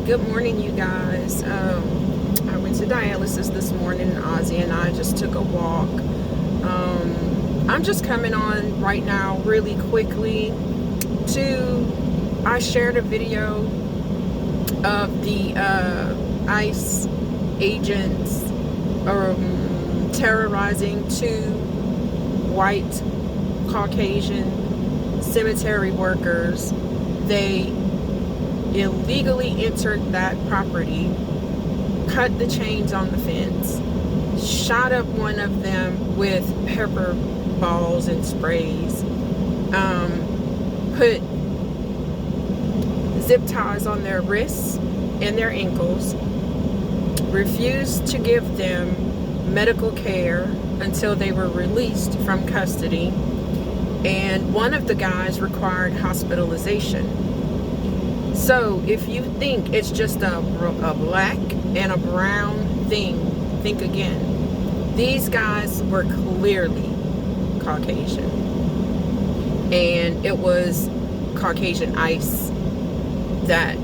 Good morning, you guys. I went to dialysis this morning. Ozzy and I just took a walk. I'm just coming on right now really quickly I shared a video of the ICE agents terrorizing two white Caucasian cemetery workers. They illegally entered that property, cut the chains on the fence, shot up one of them with pepper balls and sprays, put zip ties on their wrists and their ankles, refused to give them medical care until they were released from custody, and one of the guys required hospitalization. So if you think it's just a black and a brown thing, think again. These guys were clearly Caucasian, and it was Caucasian ICE that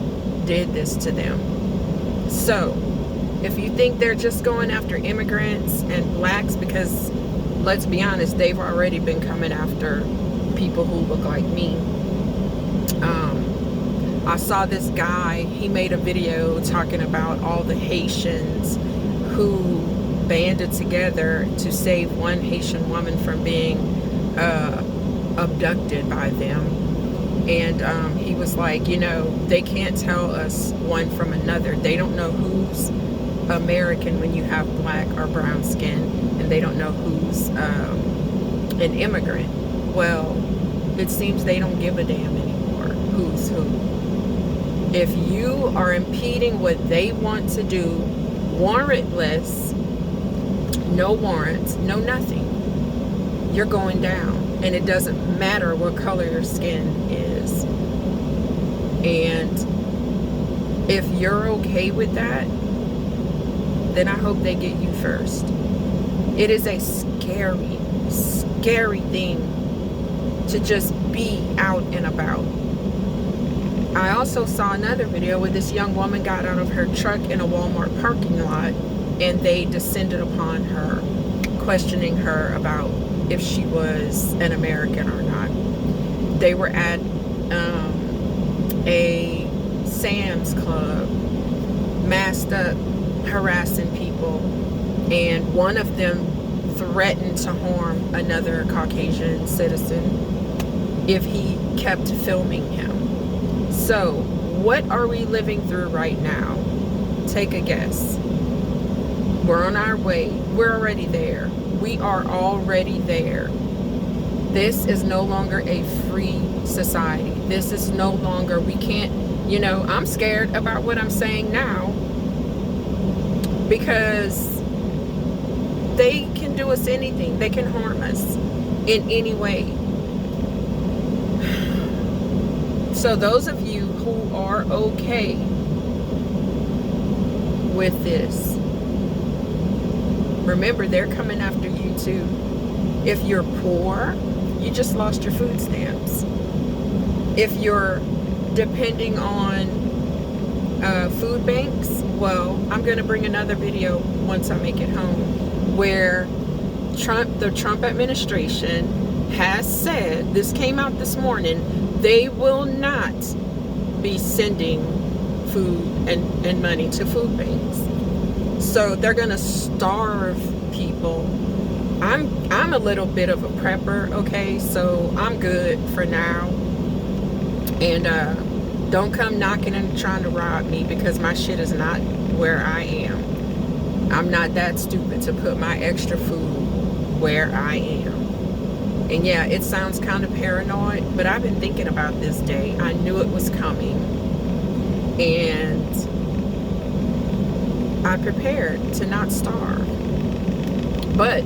did this to them. So if you think they're just going after immigrants and blacks, because let's be honest, they've already been coming after people who look like me. I saw this guy, he made a video talking about all the Haitians who banded together to save one Haitian woman from being abducted by them. And he was like, you know, they can't tell us one from another. They don't know who's American when you have black or brown skin, and they don't know who's an immigrant. Well, it seems they don't give a damn anymore who's who. If you are impeding what they want to do, warrantless, no warrants, no nothing, you're going down. And it doesn't matter what color your skin is. And if you're okay with that, then I hope they get you first. It is a scary, scary thing to just be out and about. I also saw another video where this young woman got out of her truck in a Walmart parking lot, and they descended upon her, questioning her about if she was an American or not. They were at a Sam's Club, masked up, harassing people, and one of them threatened to harm another Caucasian citizen if he kept filming him. So, what are we living through right now? Take a guess. We're on our way. We're already there. We are already there. This is no longer a free society. This is no longer, we can't, you know, I'm scared about what I'm saying now, because they can do us anything. They can harm us in any way. So those of you who are okay with this, remember, they're coming after you too. If you're poor, you just lost your food stamps. If you're depending on food banks, well, I'm going to bring another video once I make it home, where the Trump administration has said, this came out this morning, they will not be sending food and money to food banks. So they're gonna starve people. I'm a little bit of a prepper, okay? So I'm good for now. And don't come knocking and trying to rob me, because my shit is not where I am. I'm not that stupid to put my extra food where I am. And yeah, it sounds kind of paranoid, but I've been thinking about this day. I knew it was coming, and I prepared to not starve. But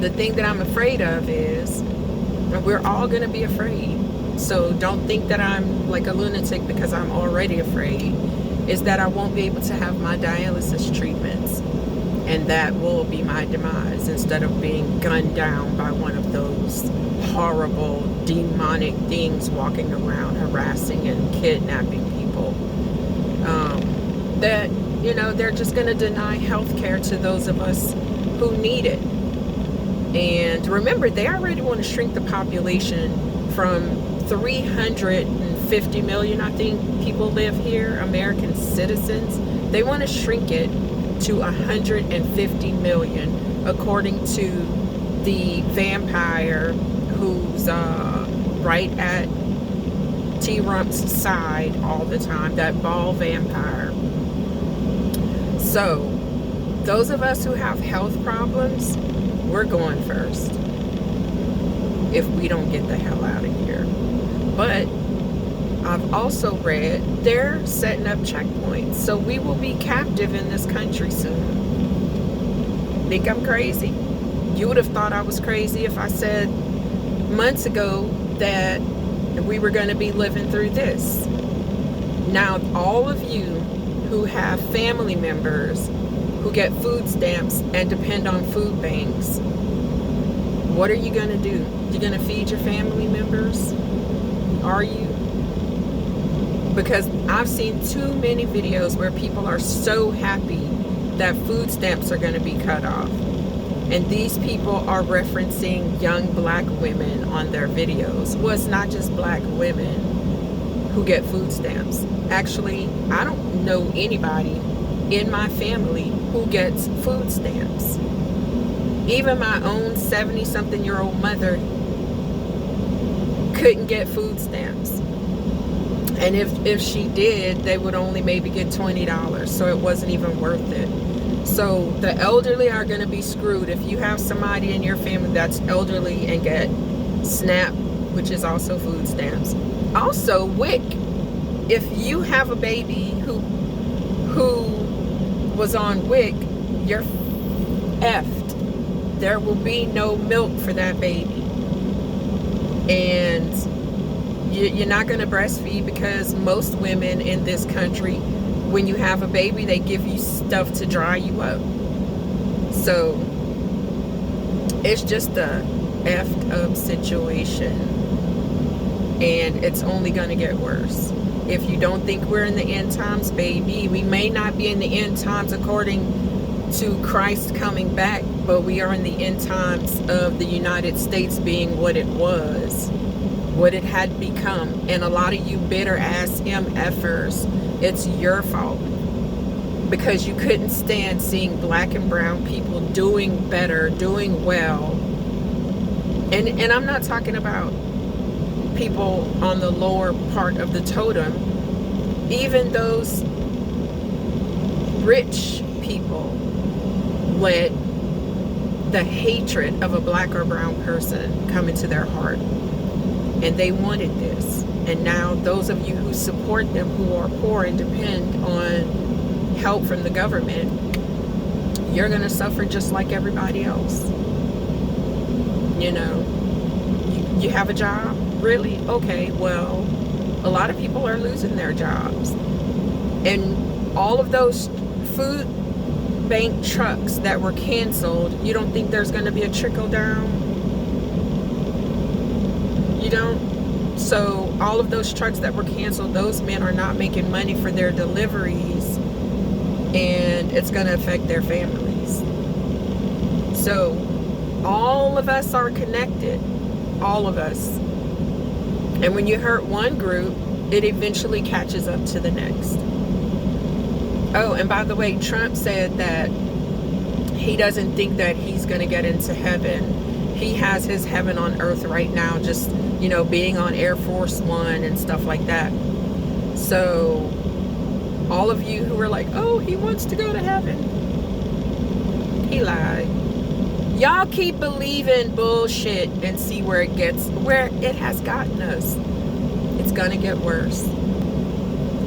the thing that I'm afraid of is, we're all going to be afraid. So don't think that I'm like a lunatic because I'm already afraid. Is that I won't be able to have my dialysis treatments, and that will be my demise, instead of being gunned down by one of those horrible demonic things walking around harassing and kidnapping people. that, you know, they're just going to deny health care to those of us who need it. And remember, they already want to shrink the population from 350 million, I think, people live here, American citizens. They want to shrink it to 150 million, according to the vampire who's right at T-Rump's side all the time, that bald vampire. So, those of us who have health problems, we're going first if we don't get the hell out of here. But I've also read they're setting up checkpoints, so we will be captive in this country soon. Think I'm crazy? You would have thought I was crazy if I said months ago that we were going to be living through this. Now, all of you who have family members who get food stamps and depend on food banks, what are you going to do? You're going to feed your family members? Are you? Because I've seen too many videos where people are so happy that food stamps are going to be cut off. And these people are referencing young black women on their videos. Well, it's not just black women who get food stamps. Actually, I don't know anybody in my family who gets food stamps. Even my own 70-something-year-old mother couldn't get food stamps. And if she did, they would only maybe get $20, so it wasn't even worth it. So the elderly are going to be screwed. If you have somebody in your family that's elderly and get SNAP, which is also food stamps. Also, WIC. If you have a baby who was on WIC, you're effed. There will be no milk for that baby. And you're not going to breastfeed, because most women in this country, when you have a baby, they give you stuff to dry you up. So it's just a effed up situation, and it's only going to get worse. If you don't think we're in the end times, baby, we may not be in the end times according to Christ coming back, but we are in the end times of the United States being what it was, what it had become. And a lot of you bitter ass MFers, it's your fault, because you couldn't stand seeing black and brown people doing better, doing well. And I'm not talking about people on the lower part of the totem. Even those rich people let the hatred of a black or brown person come into their heart, and they wanted this. And now those of you who support them, who are poor and depend on help from the government, you're going to suffer just like everybody else. You know, you have a job? Really? Okay, well, a lot of people are losing their jobs. And all of those food bank trucks that were canceled, you don't think there's going to be a trickle down? You don't? So all of those trucks that were canceled, those men are not making money for their deliveries, and it's going to affect their families. So all of us are connected. All of us. And when you hurt one group, it eventually catches up to the next. Oh, and by the way, Trump said that he doesn't think that he's going to get into heaven. He has his heaven on earth right now, just, you know, being on Air Force One and stuff like that. So all of you who are like, oh, he wants to go to heaven, he lied. Y'all keep believing bullshit and see where it gets, where it has gotten us. It's gonna get worse.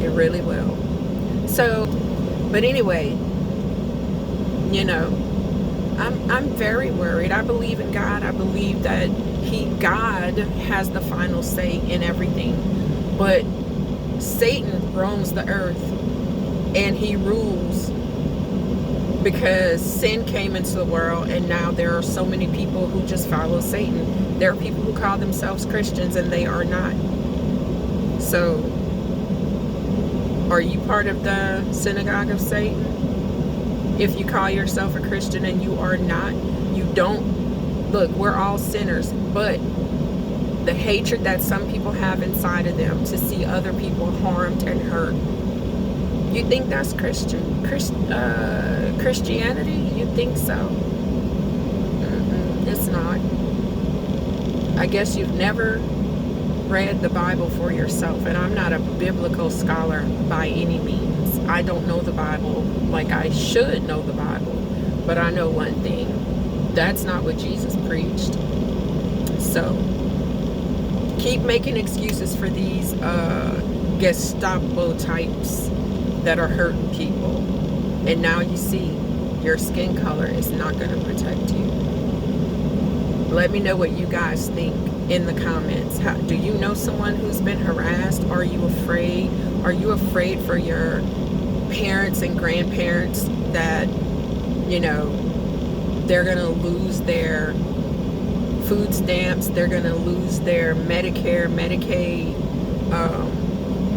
It really will. So, but anyway, you know, I'm very worried. I believe in God. I believe that God has the final say in everything. But Satan roams the earth, and he rules, because sin came into the world, and now there are so many people who just follow Satan. There are people who call themselves Christians and they are not. So Are you part of the synagogue of Satan? If you call yourself a Christian and you are not, you don't, look, we're all sinners, but the hatred that some people have inside of them to see other people harmed and hurt, you think that's Christianity? You think so? It's not. I guess you've never read the Bible for yourself, and I'm not a biblical scholar by any means. I don't know the Bible like I should know the Bible, but I know one thing: that's not what Jesus preached. So keep making excuses for these Gestapo types that are hurting people, and now you see your skin color is not going to protect you. Let me know what you guys think in the comments. Do you know someone who's been harassed? Are you afraid? Are you afraid for your parents and grandparents that, you know, they're going to lose their food stamps, they're going to lose their Medicare, Medicaid?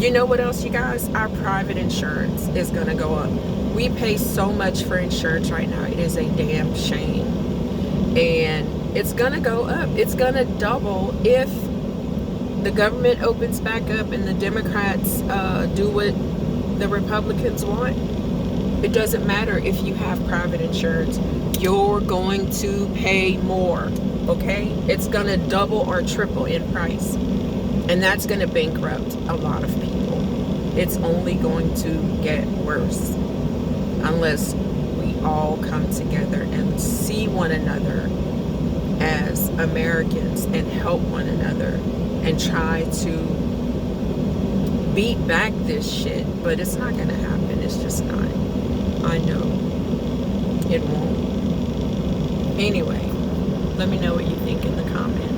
You know what else, you guys? Our private insurance is going to go up. We pay so much for insurance right now. It is a damn shame. And it's going to go up. It's going to double if the government opens back up and the Democrats do what the Republicans want. It doesn't matter if you have private insurance. You're going to pay more, okay? It's going to double or triple in price. And that's going to bankrupt a lot of people. It's only going to get worse unless we all come together and see one another as Americans and help one another and try to beat back this shit. But it's not going to happen. It's just not. I know it won't. Anyway, let me know what you think in the comments.